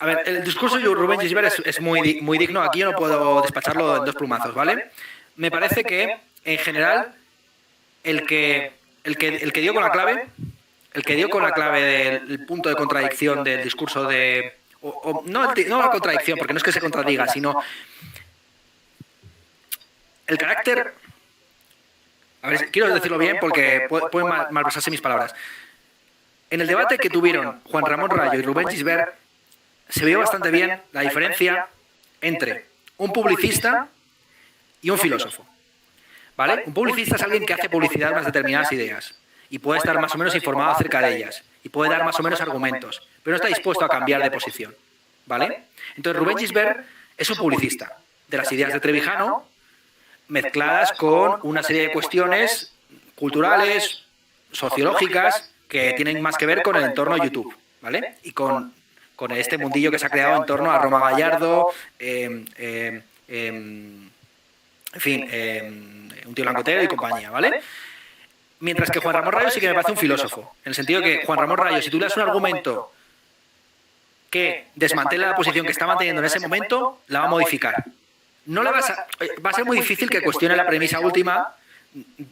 A ver, el discurso de Rubén Gisbert es muy digno. Aquí yo no puedo despacharlo en dos plumazos, ¿vale? Me parece que, en general, el que dio con la clave, el que dio con la clave del punto de contradicción del discurso de... no la contradicción, porque no es que se contradiga, sino el carácter... A ver, quiero decirlo bien porque pueden malversarse mis palabras. En el debate que tuvieron Juan Ramón Rayo y Rubén Gisbert, se vio bastante bien la diferencia entre un publicista y un filósofo. ¿Vale? Un publicista es alguien que hace publicidad de unas determinadas ideas y puede estar más o menos informado acerca de ellas y puede dar más o menos argumentos, pero no está dispuesto a cambiar de posición. ¿Vale? Entonces Rubén Gisbert es un publicista de las ideas de Trevijano mezcladas con una serie de cuestiones culturales, sociológicas, que tienen más que ver con el entorno de YouTube, ¿vale? Y con este mundillo que se ha creado en torno a Roma Gallardo, en fin, un tío Langotero y compañía, ¿vale? Mientras que Juan Ramón Rayo sí que me parece un filósofo, en el sentido que Juan Ramón Rayo, si tú le das un argumento que desmantela la posición que está manteniendo en ese momento, la va a modificar. No le va a ser muy difícil que cuestione la premisa última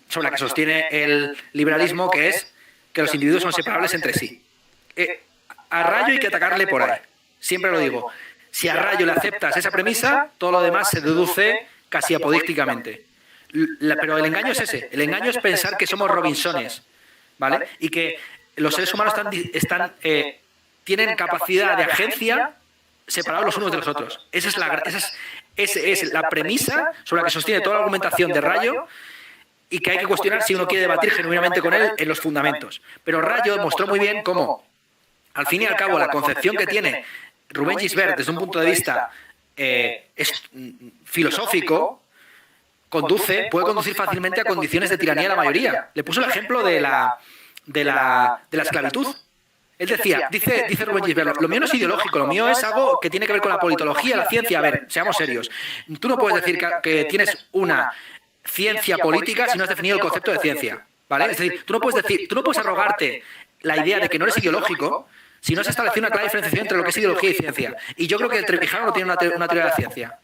sobre la que sostiene el liberalismo, que es que los individuos son separables entre sí. A Rayo hay que atacarle por ahí. Siempre lo digo. Si a Rayo le aceptas esa premisa, todo lo demás se deduce casi apodícticamente. Pero el engaño es ese. El engaño es pensar que somos Robinsones, ¿vale? Y que los seres humanos tienen capacidad de agencia separados los unos de los otros. Esa es la premisa sobre la que sostiene toda la argumentación de Rayo, y que hay que cuestionar si uno quiere debatir genuinamente con él en los fundamentos. Pero Rayo demostró muy bien cómo, al fin y al cabo, la concepción que tiene Rubén Gisbert desde un punto de vista filosófico puede conducir fácilmente a condiciones de tiranía de la mayoría. Le puso el ejemplo de la esclavitud. Él dice Rubén Gisbert, lo mío no es ideológico, lo mío es algo que tiene que ver con la politología, la ciencia. A ver, seamos serios. Tú no puedes decir que tienes una ciencia política si no has definido el concepto de ciencia, ¿vale? Es decir, tú no puedes arrogarte la idea de que no eres ideológico si no has establecido una clara diferenciación entre lo que es ideología y ciencia. Y yo creo que Trevijano no tiene una teoría de la ciencia.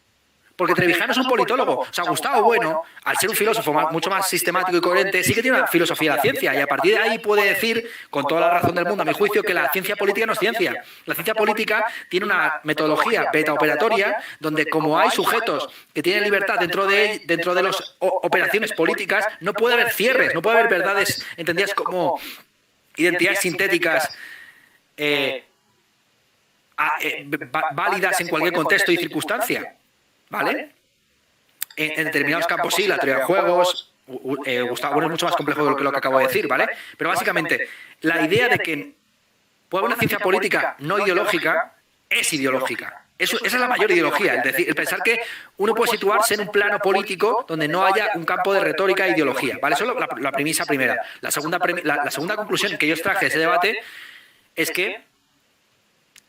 Porque Trevijano es un politólogo. O sea, Gustavo Bueno, al ser un filósofo mucho más sistemático y coherente, sí que tiene una filosofía de la ciencia. Y a partir de ahí puede decir, con toda la razón del mundo, a mi juicio, que la ciencia política no es ciencia. La ciencia política tiene una metodología beta-operatoria, donde como hay sujetos que tienen libertad dentro de las operaciones políticas, no puede haber cierres, no puede haber verdades entendidas como identidades sintéticas válidas en cualquier contexto y circunstancia. ¿Vale? En determinados campos sí, la teoría de juegos, Gustavo Bueno es mucho más complejo de lo que acabo de decir, ¿vale? Pero básicamente, la idea de que puede haber una ciencia política no ideológica es ideológica. Esa es la mayor ideología, es decir, el pensar que uno puede situarse en un plano político donde no haya un campo de retórica e ideología, ¿vale? Eso es la premisa primera. La segunda conclusión que yo extraje de ese debate es que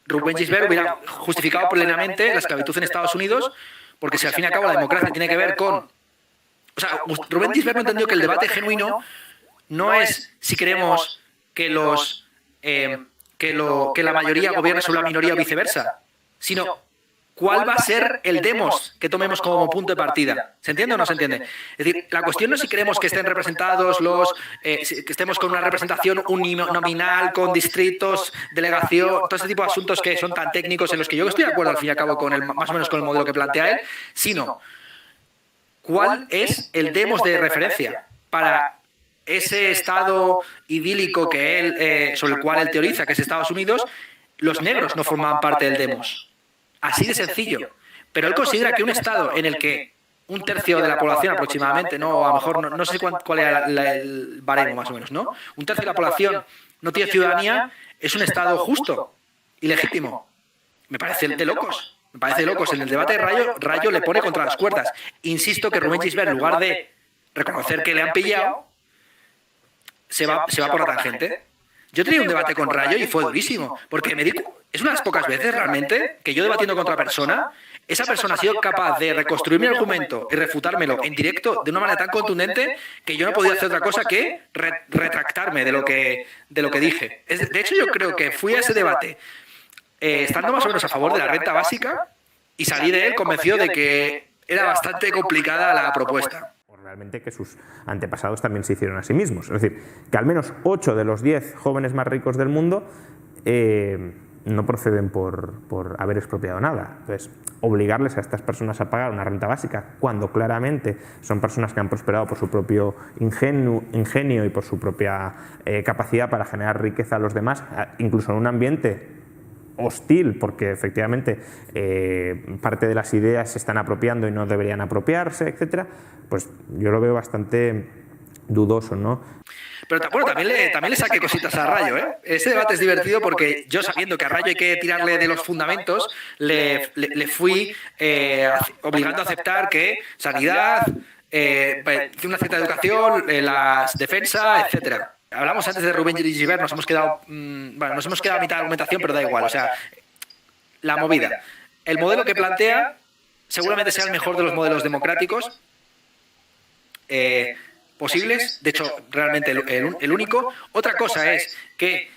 Rubén Gisbert hubiera justificado plenamente la esclavitud en Estados Unidos, porque si al fin y al cabo la democracia tiene que ver con... O sea, Rubén Gisbert no entendió que el debate genuino no es si queremos que la mayoría gobierne sobre la minoría o viceversa, sino cuál va a ser el demos que tomemos como punto de partida. ¿Se entiende o no se entiende? Es decir, la cuestión no es si queremos que estén representados que estemos con una representación uninominal, con distritos, delegación, todo este tipo de asuntos que son tan técnicos, en los que yo estoy de acuerdo al fin y al cabo más o menos con el modelo que plantea él, sino cuál es el demos de referencia para ese estado idílico que él, sobre el cual él teoriza, que es Estados Unidos. Los negros no formaban parte del demos. Así de sencillo. Pero él considera que un estado en el que un tercio de la población aproximadamente, no, a lo mejor no sé cuál era el baremo más o menos, ¿no? Un tercio de la población no tiene ciudadanía, es un estado justo y legítimo. Me parece de locos. Me parece de locos. En el debate de Rayo le pone contra las cuerdas. Insisto que Rubén Gisbert, en lugar de reconocer que le han pillado, se va por la tangente. Yo tenía un debate con Rayo y fue durísimo, porque es una de las pocas veces realmente que yo debatiendo con otra persona, esa persona ha sido capaz de reconstruir mi argumento y refutármelo en directo de una manera tan contundente que yo no podía hacer otra cosa que retractarme de lo que dije. De hecho, yo creo que fui a ese debate estando más o menos a favor de la renta básica, y salí de él convencido de que era bastante complicada la propuesta. Realmente que sus antepasados también se hicieron a sí mismos. Es decir, que al menos 8 de los 10 jóvenes más ricos del mundo no proceden por haber expropiado nada. Entonces, obligarles a estas personas a pagar una renta básica cuando claramente son personas que han prosperado por su propio ingenio y por su propia capacidad para generar riqueza a los demás, incluso en un ambiente hostil, porque efectivamente parte de las ideas se están apropiando y no deberían apropiarse, etcétera, pues yo lo veo bastante dudoso, ¿no? Pero bueno, también le saqué cositas a Rayo, ¿eh? Ese debate es divertido porque yo, sabiendo que a Rayo hay que tirarle de los fundamentos, le fui obligando a aceptar que sanidad, una cierta educación, la defensa, etcétera. Hablamos antes de Rubén Gisbert, nos hemos quedado a mitad de argumentación, pero da igual. O sea, la movida. El modelo que plantea seguramente sea el mejor de los modelos democráticos posibles. De hecho, realmente el único. Otra cosa es que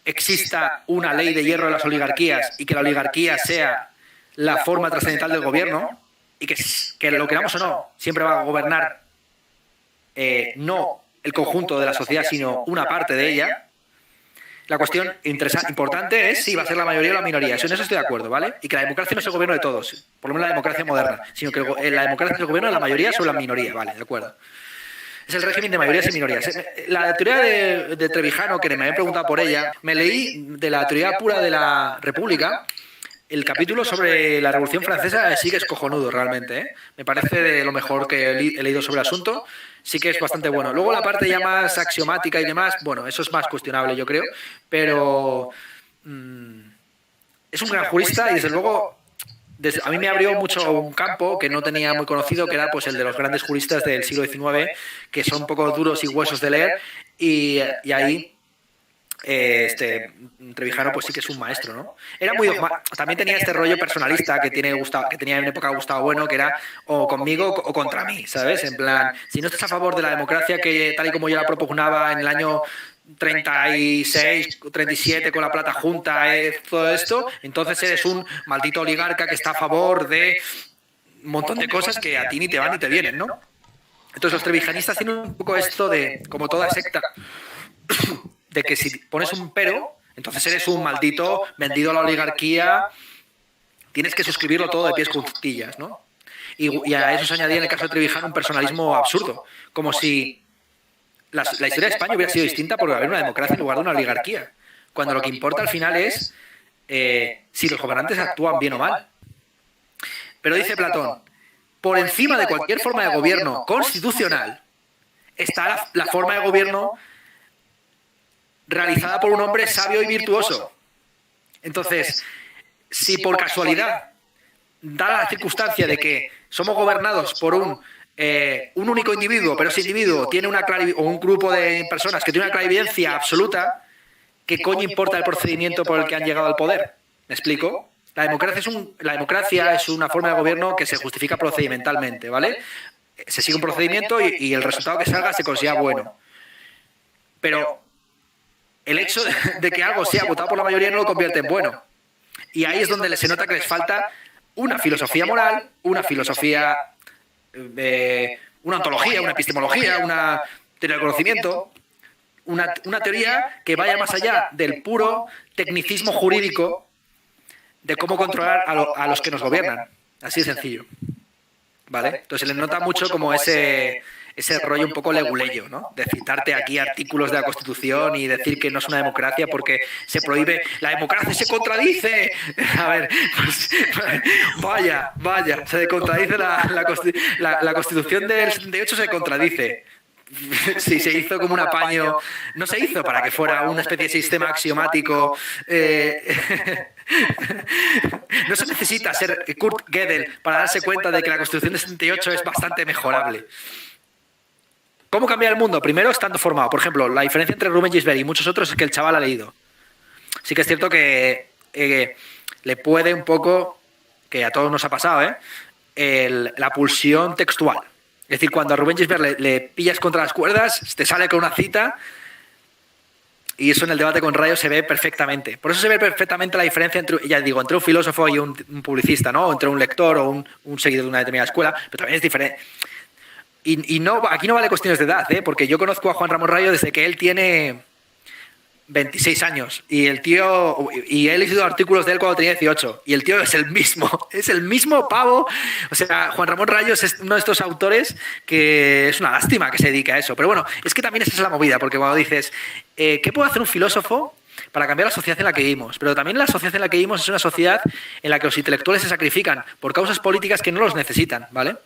exista una ley de hierro de las oligarquías y que la oligarquía sea la forma trascendental del gobierno y que lo queramos o no, siempre va a gobernar no el conjunto de la sociedad, sino una parte de ella. La cuestión importante es si va a ser la mayoría o la minoría. En eso estoy de acuerdo, ¿vale? Y que la democracia no es el gobierno de todos, por lo menos la democracia moderna, sino que la democracia es el gobierno de la mayoría sobre la minoría, ¿vale? De acuerdo. Es el régimen de mayorías y minorías. La teoría de Trevijano, que me habían preguntado por ella, me leí de la teoría pura de la República. El capítulo sobre la Revolución Francesa sí que es cojonudo realmente, ¿eh? Me parece de lo mejor que he leído sobre el asunto. Sí que es bastante bueno. Luego la parte ya más axiomática y demás, bueno, eso es más cuestionable, yo creo. Pero es un gran jurista y desde luego a mí me abrió mucho un campo que no tenía muy conocido, que era pues el de los grandes juristas del siglo XIX, que son un poco duros y huesos de leer, y ahí Trevijano pues sí que es un maestro, ¿no? Era muy también tenía este rollo personalista que tenía en época Gustavo Bueno, que era o conmigo o contra mí, ¿sabes? En plan, si no estás a favor de la democracia que tal y como yo la propugnaba en el año 36, 37 con la plata junta, todo esto, entonces eres un maldito oligarca que está a favor de un montón de cosas que a ti ni te van ni te vienen, ¿no? Entonces los trevijanistas tienen un poco esto de, como toda secta, de que si pones un pero, entonces eres un maldito vendido a la oligarquía, tienes que suscribirlo todo de pies juntillas, ¿no? Y a eso se añadía en el caso de Trevijano un personalismo absurdo, como si la historia de España hubiera sido distinta por haber una democracia en lugar de una oligarquía, cuando lo que importa al final es si los gobernantes actúan bien o mal. Pero dice Platón, por encima de cualquier forma de gobierno constitucional está la forma de gobierno realizada por un hombre sabio y virtuoso. Entonces, si por casualidad da la circunstancia de que somos gobernados por un único individuo, pero ese individuo tiene o un grupo de personas que tiene una clarividencia absoluta, ¿qué coño importa el procedimiento por el que han llegado al poder? ¿Me explico? La democracia es una forma de gobierno que se justifica procedimentalmente, ¿vale? Se sigue un procedimiento y el resultado que salga se considera bueno. Pero el hecho de que algo sea votado por la mayoría no lo convierte en bueno. Y ahí es donde se nota que les falta una filosofía moral, una filosofía, una ontología, una epistemología, una teoría del conocimiento, una teoría que vaya más allá del puro tecnicismo jurídico de cómo controlar a los que nos gobiernan. Así de sencillo. ¿Vale? Entonces se les nota mucho como ese rollo un poco leguleyo, ¿no? De citarte aquí artículos de la Constitución y decir que no es una democracia porque se prohíbe. ¡La democracia se contradice! A ver, pues, vaya, se contradice la Constitución del 78, se contradice. Si se hizo como un apaño, no se hizo para que fuera una especie de sistema axiomático. No se necesita ser Kurt Gödel para darse cuenta de que la Constitución del 78 es bastante mejorable. ¿Cómo cambiar el mundo? Primero, estando formado. Por ejemplo, la diferencia entre Rubén Gisbert y muchos otros es que el chaval ha leído. Sí que es cierto que le puede un poco, que a todos nos ha pasado, la pulsión textual. Es decir, cuando a Rubén Gisbert le pillas contra las cuerdas, te sale con una cita Y eso en el debate con Rayo se ve perfectamente. Por eso se ve perfectamente la diferencia entre un filósofo y un publicista, ¿no? O entre un lector o un seguidor de una determinada escuela, pero también es diferente. Y no, aquí no vale cuestiones de edad, porque yo conozco a Juan Ramón Rayo desde que él tiene 26 años y el tío, y he leído artículos de él cuando tenía 18 y el tío es el mismo pavo. O sea, Juan Ramón Rayo es uno de estos autores que es una lástima que se dedique a eso, pero bueno, es que también esa es la movida, porque cuando dices ¿qué puede hacer un filósofo para cambiar la sociedad en la que vivimos? Pero también la sociedad en la que vivimos es una sociedad en la que los intelectuales se sacrifican por causas políticas que no los necesitan, ¿vale?